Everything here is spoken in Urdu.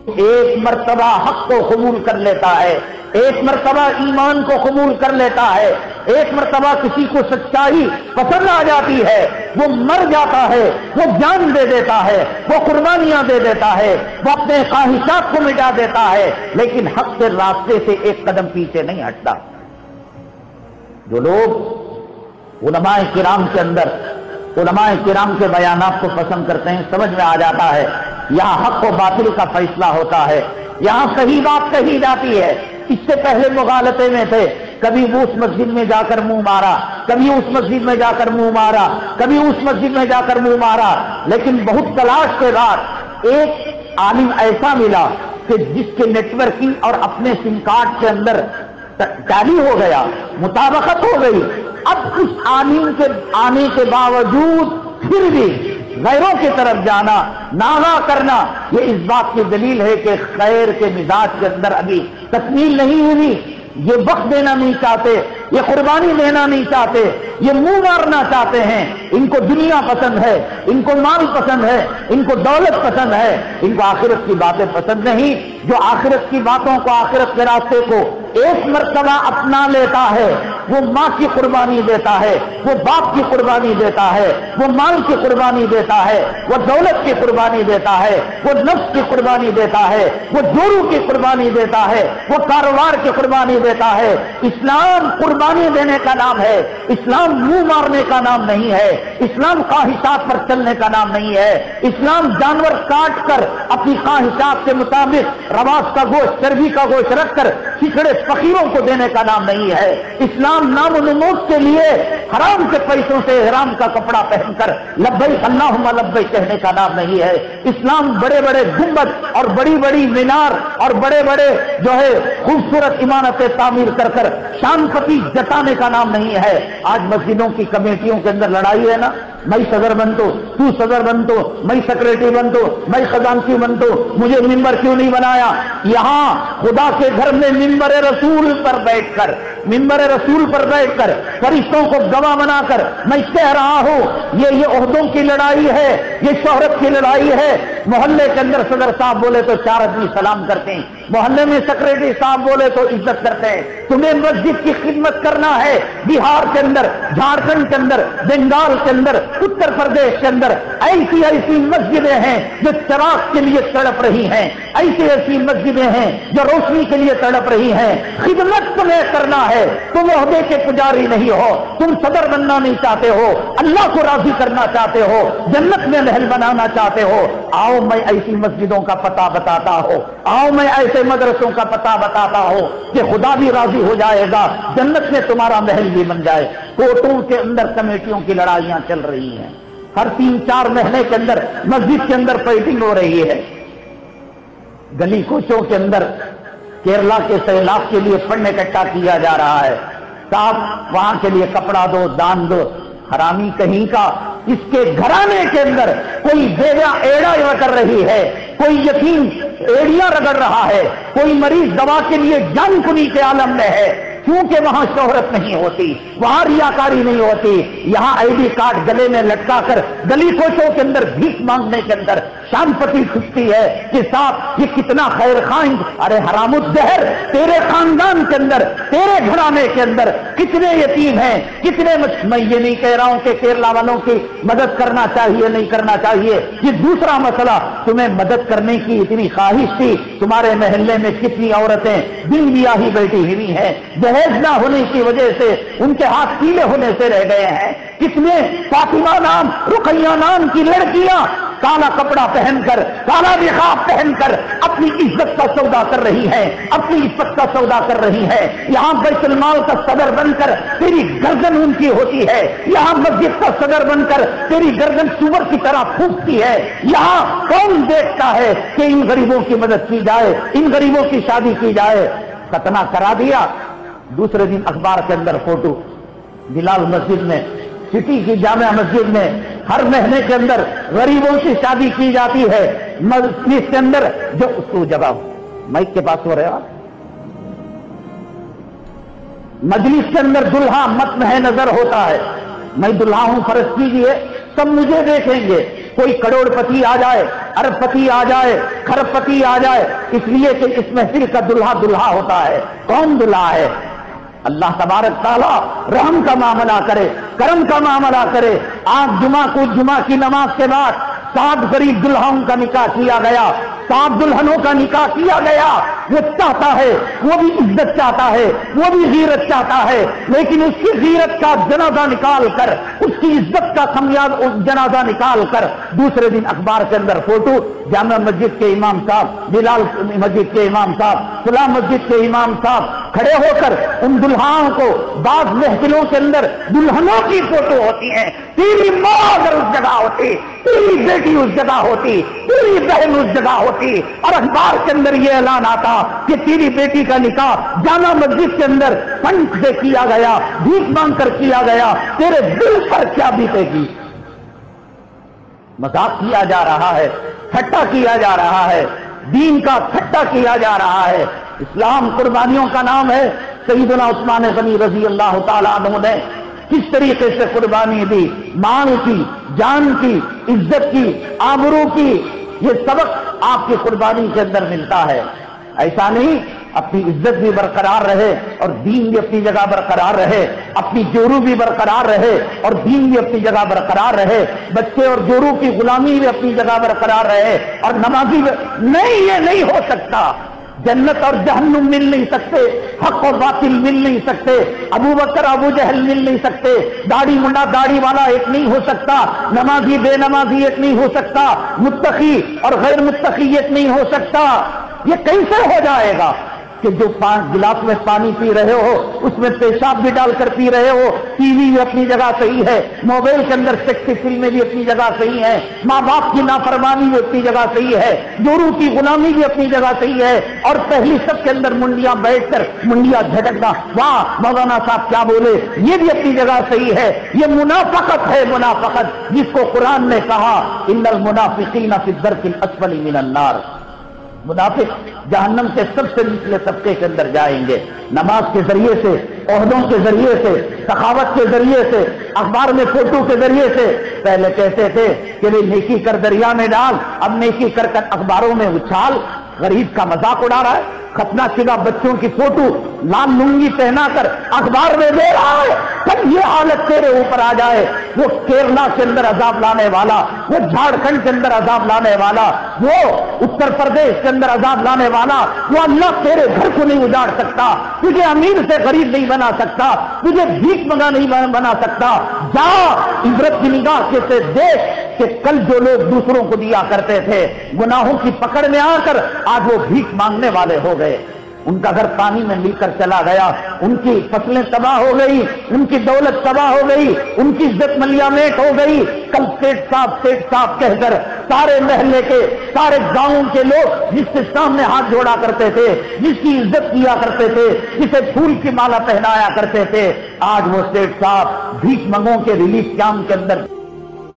ایک مرتبہ حق کو قبول کر لیتا ہے، ایک مرتبہ ایمان کو قبول کر لیتا ہے، ایک مرتبہ کسی کو سچائی پسند آ جاتی ہے، وہ مر جاتا ہے، وہ جان دے دیتا ہے، وہ قربانیاں دے دیتا ہے، وہ اپنے خواہشات کو مٹا دیتا ہے، لیکن حق کے راستے سے ایک قدم پیچھے نہیں ہٹتا۔ جو لوگ علماء کرام کے اندر علماء کرام کے بیانات کو پسند کرتے ہیں، سمجھ میں آ جاتا ہے یہاں حق و باطل کا فیصلہ ہوتا ہے، یہاں صحیح بات کہی جاتی ہے۔ اس سے پہلے مغالطے میں تھے، کبھی وہ اس مسجد میں جا کر منہ مارا، کبھی اس مسجد میں جا کر منہ مارا، کبھی اس مسجد میں جا کر منہ مارا، لیکن بہت تلاش کے بعد ایک عالم ایسا ملا کہ جس کے نیٹ ورکنگ اور اپنے سم کارڈ کے اندر ٹیلی ہو گیا، مطابقت ہو گئی۔ اب اس عالم کے آنے کے باوجود پھر بھی غیروں کی طرف جانا، ناغہ کرنا، یہ اس بات کی دلیل ہے کہ خیر کے مزاج کے اندر ابھی تکمیل نہیں ہوئی، یہ وقت دینا نہیں چاہتے، یہ قربانی دینا نہیں چاہتے، یہ منہ مارنا چاہتے ہیں۔ ان کو دنیا پسند ہے، ان کو مال پسند ہے، ان کو دولت پسند ہے، ان کو آخرت کی باتیں پسند نہیں۔ جو آخرت کی باتوں کو، آخرت کے راستے کو ایک مرتبہ اپنا لیتا ہے، وہ ماں کی قربانی دیتا ہے، وہ باپ کی قربانی دیتا ہے، وہ مال کی قربانی دیتا ہے، وہ دولت کی قربانی دیتا ہے، وہ نفس کی قربانی دیتا ہے، وہ جورو کی قربانی دیتا ہے، وہ کاروبار کی قربانی دیتا ہے۔ اسلام قربانی دینے کا نام ہے، اسلام منہ مارنے کا نام نہیں ہے، اسلام خواہشات پر چلنے کا نام نہیں ہے۔ اسلام جانور کاٹ کر اپنی خواہشات کے مطابق رواس کا گوشت، چربی کا گوشت رکھ کر چھچڑے فقیروں کو دینے کا نام نہیں ہے۔ اسلام نام و نمود کے لیے حرام کے پیسوں سے حرام کا کپڑا پہن کر لبیک اللہم لبیک کہنے کا نام نہیں ہے۔ اسلام بڑے بڑے گنبد اور بڑی بڑی مینار اور بڑے بڑے جو ہے خوبصورت عمارتیں تعمیر کر کر شان پتی جتانے کا نام نہیں ہے۔ آج مسجدوں کی کمیٹیوں کے اندر لڑائی ہے نا، میں صدر بن تو صدر بن تو، میں سیکریٹری بن تو، میں خزانچی بن تو، مجھے ممبر کیوں نہیں بنایا؟ یہاں خدا کے گھر میں ممبر رسول پر بیٹھ کر، ممبر رسول پر بیٹھ کر فرشتوں کو گواہ بنا کر میں کہہ رہا ہوں یہ عہدوں کی لڑائی ہے، یہ شہرت کی لڑائی ہے۔ محلے کے اندر صدر صاحب بولے تو 4 آدمی سلام کرتے ہیں، محلے میں سیکریٹری صاحب بولے تو عزت کرتے ہیں۔ تمہیں مسجد کی خدمت کرنا ہے، بہار کے اندر، جھارکھنڈ کے اندر، بنگال کے اندر، اتر پردیش کے اندر ایسی ایسی مسجدیں ہیں جو چراغ کے لیے تڑپ رہی ہیں، ایسی ایسی مسجدیں ہیں جو روشنی کے لیے تڑپ رہی ہیں۔ خدمت تمہیں کرنا ہے، تم عہدے کے پجاری نہیں ہو، تم صدر بننا نہیں چاہتے ہو، اللہ کو راضی کرنا چاہتے ہو، جنت میں محل بنانا چاہتے ہو، آؤ میں ایسی مسجدوں کا پتہ بتاتا ہوں، آؤ میں ایسے مدرسوں کا پتہ بتاتا ہوں کہ خدا بھی راضی ہو جائے گا، جنت میں تمہارا محل بھی بن جائے۔ کوٹوں کے اندر کمیٹیوں کی لڑائیاں چل رہی ہیں، ہر 3-4 مہینے کے اندر مسجد کے اندر فائٹنگ ہو رہی ہے۔ گلی کوچوں کے اندر کیرلا کے سیلاب کے لیے فنڈ اکٹھا کیا جا رہا ہے، صاحب وہاں کے لیے کپڑا دو، دان دو۔ حرامی کہیں کا، اس کے گھرانے کے اندر کوئی بیوہ ایڑا رگڑ رہی ہے، کوئی یتیم ایڑیاں رگڑ رہا ہے، کوئی مریض دوا کے لیے جان کنی کے عالم میں ہے، کیونکہ وہاں شہرت نہیں ہوتی، وہاں ریاکاری نہیں ہوتی۔ یہاں آئی ڈی کارڈ گلے میں لٹکا کر گلی کوچوں کے اندر بھیک مانگنے کے اندر شان پتی کھستی ہے کہ صاحب یہ کتنا خیر خواہ۔ ارے حرام الزہر، تیرے خاندان کے اندر، تیرے گھرانے کے اندر کتنے یتیم ہیں، کتنے میں یہ نہیں کہہ رہا ہوں کہ کیرلا والوں کی مدد کرنا چاہیے نہیں کرنا چاہیے، یہ دوسرا مسئلہ۔ تمہیں مدد کرنے کی اتنی خواہش تھی، تمہارے محلے میں کتنی عورتیں بن بیاہی بیٹھی ہوئی ہیں، جہیز نہ ہونے کی وجہ سے ان کے ہاتھ پیلے ہونے سے رہ گئے ہیں۔ کتنے فاطمہ نام، رقیہ نام کی لڑکیاں کالا کپڑا پہن کر، کالا نقاب پہن کر اپنی عزت کا سودا کر رہی ہیں، اپنی عزت کا سودا کر رہی ہیں۔ یہاں بیت المال کا صدر بن کر تیری گردن ان کی ہوتی ہے، یہاں مسجد کا صدر بن کر تیری گردن سور کی طرح پھونکتی ہے۔ یہاں کون دیکھتا ہے کہ ان غریبوں کی مدد کی جائے، ان غریبوں کی شادی کی جائے؟ ختنہ کرا دیا، دوسرے دن اخبار کے اندر فوٹو، بلال مسجد میں، سٹی کی جامع مسجد میں ہر مہینے کے اندر غریبوں کی شادی کی جاتی ہے۔ مسجد کے اندر جو تو جگہ مائک کے پاس ہو رہا، مجلس کے اندر دلہا مت نظر ہوتا ہے، میں دلہا ہوں فرض کیجئے، سب مجھے دیکھیں گے، کوئی کروڑپتی آ جائے، اربپتی آ جائے، کھربپتی آ جائے، اس لیے کہ اس محفل کا دلہا دلہا ہوتا ہے۔ کون دلہا ہے؟ اللہ تبارک تعالیٰ رحم کا معاملہ کرے، کرم کا معاملہ کرے۔ آج جمعہ کو جمعہ کی نماز کے بعد 7 غریب دلہاؤں کا نکاح کیا گیا، 7 دلہنوں کا نکاح کیا گیا۔ وہ چاہتا ہے، وہ بھی عزت چاہتا ہے، وہ بھی غیرت چاہتا ہے، لیکن اس کی غیرت کا جنازہ نکال کر، اس کی عزت کا جنازہ نکال کر دوسرے دن اخبار کے اندر فوٹو، جامع مسجد کے امام صاحب، بلال مسجد کے امام صاحب، فلاں مسجد کے امام صاحب کھڑے ہو کر ان دلہاؤں کو، بعض محفلوں کے اندر دلہنوں کی فوٹو ہوتی ہیں، تیری ماں اگر اس جگہ ہوتی، تیری بیٹی اس جگہ ہوتی، تیری بہن اس جگہ ہوتی، اور اخبار کے اندر یہ اعلان آتا کہ تیری بیٹی کا نکاح جامع مسجد کے اندر فنڈ سے کیا گیا، بھیک مانگ کر کیا گیا، تیرے دل پر کیا بیتے گی؟ مذاق کیا جا رہا ہے، ٹھٹا کیا جا رہا ہے، دین کا ٹھٹا کیا جا رہا ہے۔ اسلام قربانیوں کا نام ہے۔ سیدنا عثمان غنی رضی اللہ تعالیٰ عنہ نے کس طریقے سے قربانی دی، مال کی، جان کی، عزت کی، آبرو کی، یہ سبق آپ کی قربانی کے اندر ملتا ہے۔ ایسا نہیں اپنی عزت بھی برقرار رہے اور دین بھی اپنی جگہ برقرار رہے، اپنی جورو بھی برقرار رہے اور دین بھی اپنی جگہ برقرار رہے، بچے اور جورو کی غلامی بھی اپنی جگہ برقرار رہے اور نمازی نہیں، یہ نہیں ہو سکتا۔ جنت اور جہنم مل نہیں سکتے، حق اور باطل مل نہیں سکتے، ابو بکر ابو جہل مل نہیں سکتے، داڑھی منڈا داڑھی والا ایک نہیں ہو سکتا، نمازی بے نمازی ایک نہیں ہو سکتا، متقی اور غیر متقی ایک نہیں ہو سکتا۔ یہ کیسے ہو جائے گا کہ جو 5 گلاس میں پانی پی رہے ہو اس میں پیشاب بھی ڈال کر پی رہے ہو، ٹی وی بھی اپنی جگہ صحیح ہے، موبائل کے اندر سیکسی فلمیں بھی اپنی جگہ صحیح ہے، ماں باپ کی نافرمانی بھی اپنی جگہ صحیح ہے، جورو کی غلامی بھی اپنی جگہ صحیح ہے، اور پہلی سب کے اندر منڈیاں بیٹھ کر منڈیاں جھٹکنا، واہ مولانا صاحب کیا بولے، یہ بھی اپنی جگہ صحیح ہے۔ یہ منافقت ہے، منافقت جس کو قرآن نے کہا ان المنافقین فی الدرک الاسفل من النار۔ منافق جہنم کے سب سے نچلے طبقے کے اندر جائیں گے۔ نماز کے ذریعے سے، عہدوں کے ذریعے سے، سخاوت کے ذریعے سے، اخبار میں فوٹو کے ذریعے سے، پہلے کہتے تھے کہ نیکی کر دریا میں ڈال، اب نیکی کر کر اخباروں میں اچھال، غریب کا مذاق اڑا رہا ہے، ختنہ شدہ بچوں کی فوٹو لال لنگی پہنا کر اخبار میں دے رہا ہے۔ کب یہ حالت تیرے اوپر آ جائے، وہ کیرلا کے اندر عذاب لانے والا، وہ جھارکھنڈ کے اندر عذاب لانے والا، وہ اتر پردیش کے اندر عذاب لانے والا، وہ اللہ تیرے گھر کو نہیں اجاڑ سکتا، تجھے امیر سے غریب نہیں بنا سکتا، تجھے بھیک منگا نہیں بنا سکتا۔ جا عبرت کی نگاہ سے دیکھ کہ کل جو لوگ دوسروں کو دیا کرتے تھے گناہوں کی پکڑ میں آ کر آج وہ بھیک مانگنے والے ہو گئے، ان کا گھر پانی میں مل کر چلا گیا، ان کی فصلیں تباہ ہو گئی، ان کی دولت تباہ ہو گئی، ان کی عزت ملیامت ہو گئی۔ کل سیٹ صاحب کہہ کر سارے محلے کے، سارے گاؤں کے لوگ جس کے سامنے ہاتھ جوڑا کرتے تھے، جس کی عزت کیا کرتے تھے، جسے پھول کی مالا پہنایا کرتے تھے، آج وہ سیٹ صاحب بھیک منگوں کے ریلیف کیمپ کے اندر